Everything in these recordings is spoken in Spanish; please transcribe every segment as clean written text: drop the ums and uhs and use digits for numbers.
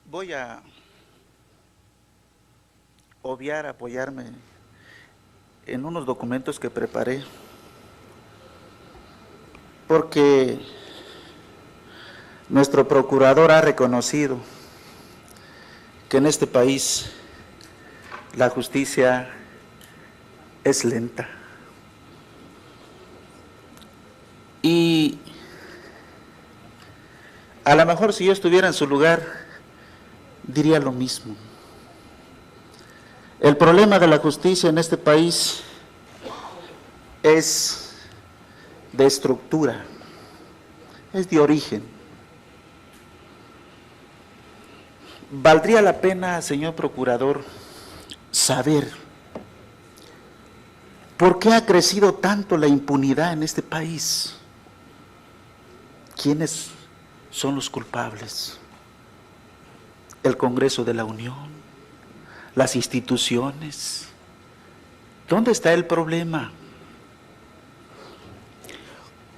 Voy a apoyarme en unos documentos que preparé, porque nuestro procurador ha reconocido que en este país la justicia es lenta. Y a lo mejor si yo estuviera en su lugar, diría lo mismo. El problema de la justicia en este país es de estructura, es de origen. Valdría la pena, señor procurador, saber por qué ha crecido tanto la impunidad en este país. ¿Quiénes son los culpables? El Congreso de la Unión, las instituciones. ¿Dónde está el problema?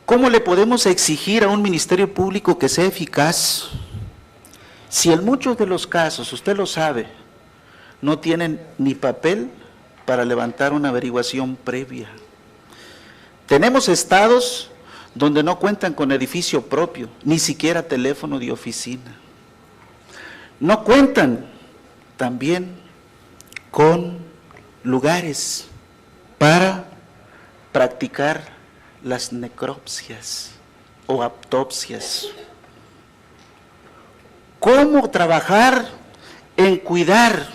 ¿Cómo le podemos exigir a un ministerio público que sea eficaz si en muchos de los casos, usted lo sabe, no tienen ni papel para levantar una averiguación previa? Tenemos estados donde no cuentan con edificio propio, ni siquiera teléfono de oficina. No cuentan también con lugares para practicar las necropsias o autopsias. ¿Cómo trabajar en cuidar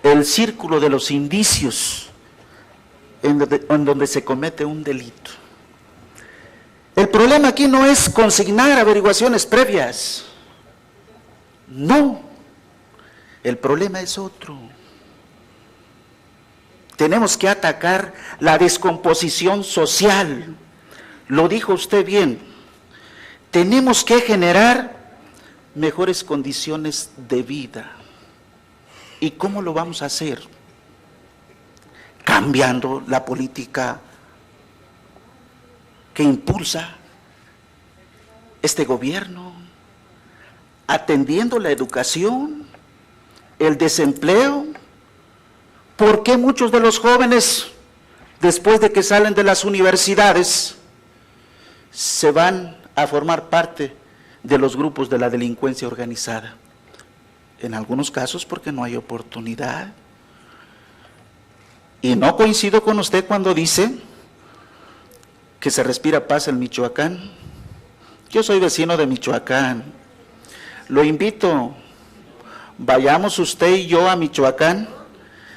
el círculo de los indicios en donde se comete un delito? El problema aquí no es consignar averiguaciones previas. No, el problema es otro. Tenemos que atacar la descomposición social. Lo dijo usted bien. Tenemos que generar mejores condiciones de vida. ¿Y cómo lo vamos a hacer? Cambiando la política que impulsa este gobierno, atendiendo la educación, el desempleo. ¿Por qué muchos de los jóvenes, después de que salen de las universidades, se van a formar parte de los grupos de la delincuencia organizada? En algunos casos porque no hay oportunidad. Y no coincido con usted cuando dice que se respira paz en Michoacán. Yo soy vecino de Michoacán. Lo invito, vayamos usted y yo a Michoacán,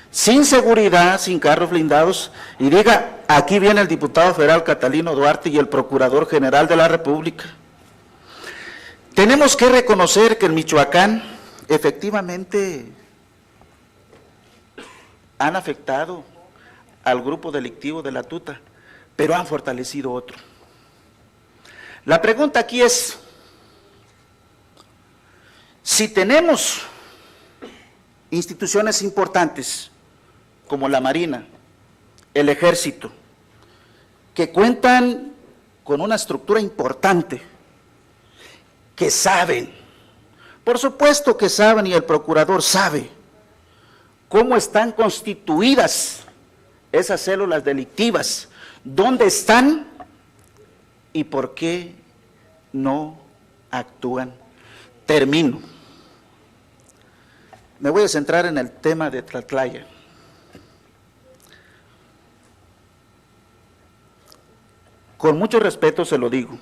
sin seguridad, sin carros blindados, y diga, aquí viene el diputado federal Catalino Duarte y el Procurador General de la República. Tenemos que reconocer que en Michoacán, efectivamente, han afectado al grupo delictivo de la Tuta, pero han fortalecido otro. La pregunta aquí es, si tenemos instituciones importantes como la Marina, el Ejército, que cuentan con una estructura importante, que saben, por supuesto que saben, y el procurador sabe cómo están constituidas esas células delictivas, dónde están y por qué no actúan. Termino. Me voy a centrar en el tema de Tlatlaya. Con mucho respeto se lo digo,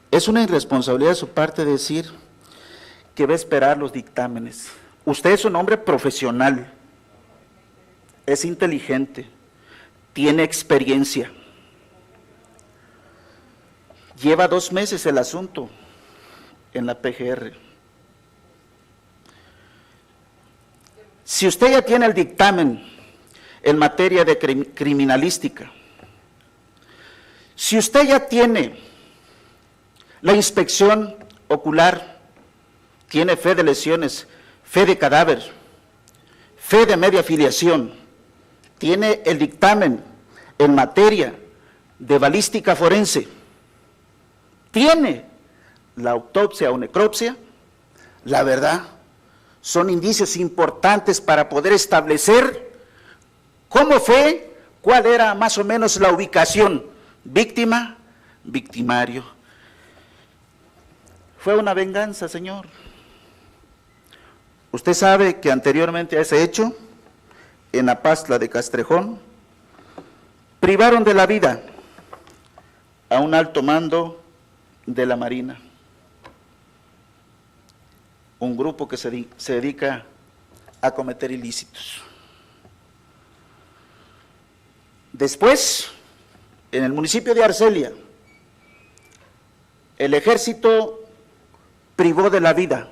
es una irresponsabilidad de su parte decir que va a esperar los dictámenes. Usted es un hombre profesional, es inteligente, tiene experiencia. Lleva 2 meses el asunto en la PGR. Si usted ya tiene el dictamen en materia de criminalística, si usted ya tiene la inspección ocular, tiene fe de lesiones, fe de cadáver, fe de media filiación, tiene el dictamen en materia de balística forense, tiene la autopsia o necropsia, la verdad, son indicios importantes para poder establecer cómo fue, cuál era más o menos la ubicación, víctima, victimario. Fue una venganza, señor. Usted sabe que anteriormente a ese hecho, en Apastla de Castrejón, privaron de la vida a un alto mando de la Marina, un grupo que se dedica a cometer ilícitos. Después, en el municipio de Arcelia, el ejército privó de la vida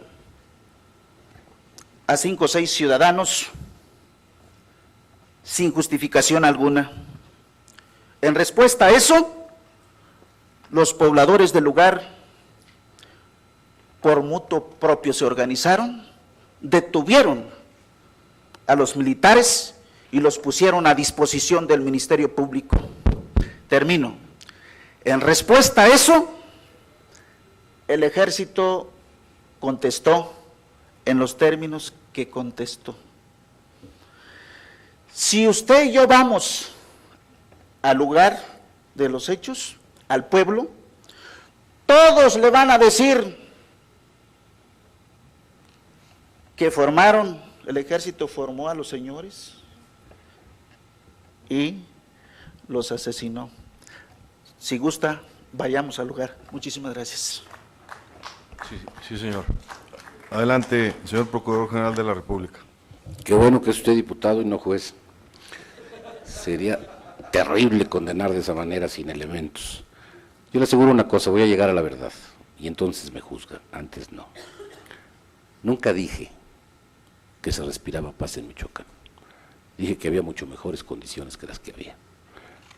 a 5 o 6 ciudadanos sin justificación alguna. En respuesta a eso, los pobladores del lugar, por mutuo propio, se organizaron, detuvieron a los militares y los pusieron a disposición del Ministerio Público. Termino. En respuesta a eso, el ejército contestó en los términos que contestó. Si usted y yo vamos al lugar de los hechos, al pueblo, todos le van a decir que el ejército formó a los señores y los asesinó. Si gusta, vayamos al lugar. Muchísimas gracias. Sí, señor. Adelante, señor Procurador General de la República. Qué bueno que es usted diputado y no juez. Sería terrible condenar de esa manera sin elementos. Yo le aseguro una cosa, voy a llegar a la verdad y entonces me juzga, antes no. Nunca dije que se respiraba paz en Michoacán. Dije que había mucho mejores condiciones que las que había.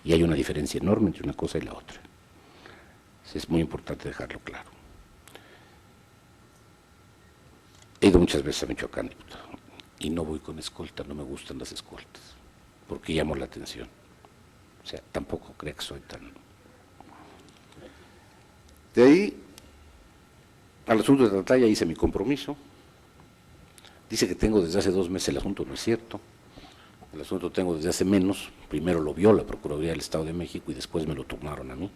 Y hay una diferencia enorme entre una cosa y la otra. Es muy importante dejarlo claro. He ido muchas veces a Michoacán, diputado, y no voy con escolta, no me gustan las escoltas, porque llamo la atención. O sea, tampoco creo que soy tan... De ahí, al asunto de Tlatlaya hice mi compromiso. Dice que tengo desde hace 2 meses el asunto, no es cierto. El asunto tengo desde hace menos. Primero lo vio la Procuraduría del Estado de México y después me lo turnaron a mí.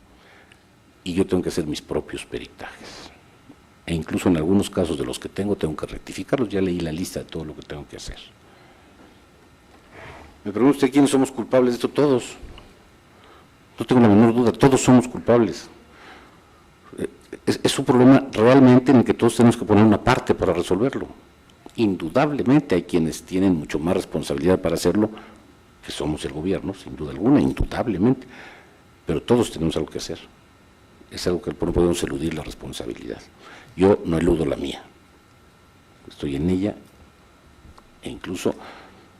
Y yo tengo que hacer mis propios peritajes. E incluso en algunos casos de los que tengo que rectificarlos. Ya leí la lista de todo lo que tengo que hacer. Me pregunta usted quiénes somos culpables de esto. Todos. No tengo la menor duda, todos somos culpables. Es un problema realmente en el que todos tenemos que poner una parte para resolverlo. Indudablemente hay quienes tienen mucho más responsabilidad para hacerlo, que somos el gobierno, sin duda alguna, indudablemente, pero todos tenemos algo que hacer. Es algo que no podemos eludir la responsabilidad. Yo no eludo la mía, estoy en ella, e incluso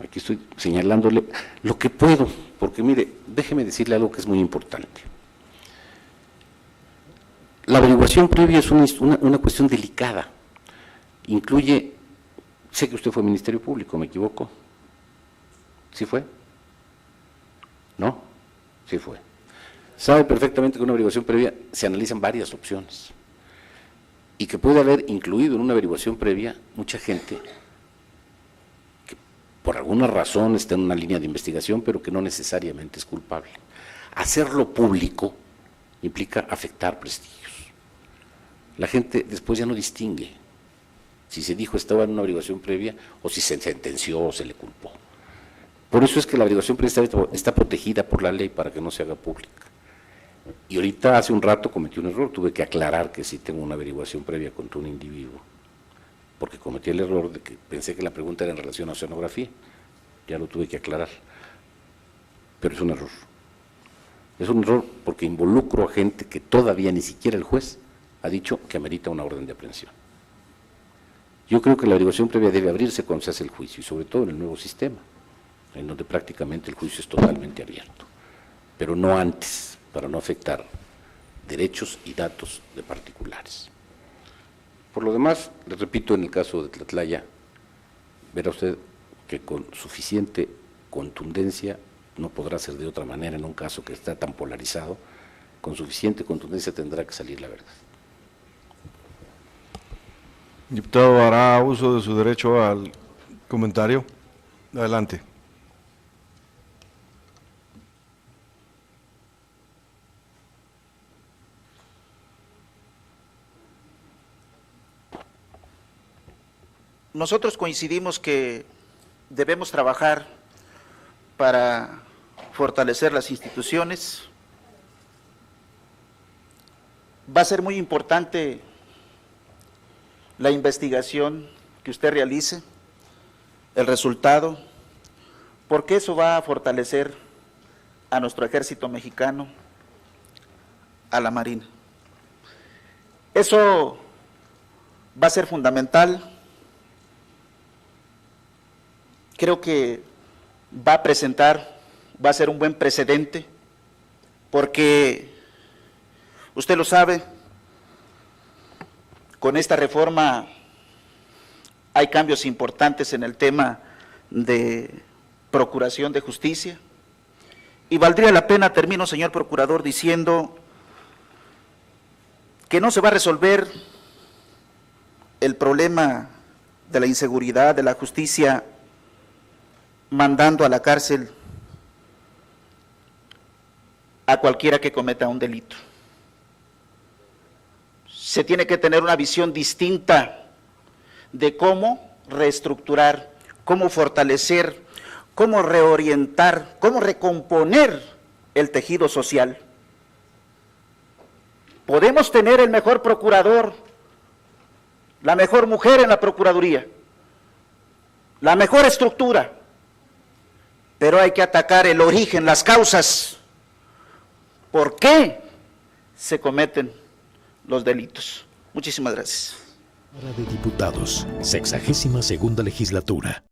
aquí estoy señalándole lo que puedo, porque mire, déjeme decirle algo que es muy importante. La averiguación previa es una cuestión delicada, incluye, sé que usted fue Ministerio Público, ¿me equivoco? ¿Sí fue? ¿No? Sí fue. Sabe perfectamente que en una averiguación previa se analizan varias opciones y que puede haber incluido en una averiguación previa mucha gente que por alguna razón está en una línea de investigación pero que no necesariamente es culpable. Hacerlo público implica afectar prestigios. La gente después ya no distingue si se dijo estaba en una averiguación previa o si se sentenció o se le culpó. Por eso es que la averiguación previa está protegida por la ley para que no se haga pública. Y ahorita hace un rato cometí un error, tuve que aclarar que sí tengo una averiguación previa contra un individuo, porque cometí el error de que pensé que la pregunta era en relación a oceanografía, ya lo tuve que aclarar, pero es un error. Es un error porque involucro a gente que todavía ni siquiera el juez ha dicho que amerita una orden de aprehensión. Yo creo que la averiguación previa debe abrirse cuando se hace el juicio, y sobre todo en el nuevo sistema, en donde prácticamente el juicio es totalmente abierto, pero no antes, para no afectar derechos y datos de particulares. Por lo demás, les repito, en el caso de Tlatlaya, verá usted que con suficiente contundencia, no podrá ser de otra manera en un caso que está tan polarizado, con suficiente contundencia tendrá que salir la verdad. Diputado, hará uso de su derecho al comentario. Adelante. Nosotros coincidimos que debemos trabajar para fortalecer las instituciones. Va a ser muy importante la investigación que usted realice, el resultado, porque eso va a fortalecer a nuestro ejército mexicano, a la Marina. Eso va a ser fundamental. Creo que va a ser un buen precedente, porque usted lo sabe, con esta reforma hay cambios importantes en el tema de procuración de justicia, y valdría la pena, termino, señor procurador, diciendo que no se va a resolver el problema de la inseguridad, de la justicia, mandando a la cárcel a cualquiera que cometa un delito. Se tiene que tener una visión distinta de cómo reestructurar, cómo fortalecer, cómo reorientar, cómo recomponer el tejido social. Podemos tener el mejor procurador, la mejor mujer en la procuraduría, la mejor estructura, pero hay que atacar el origen, las causas. ¿Por qué se cometen los delitos? Muchísimas gracias. Cámara de Diputados, 62ª legislatura.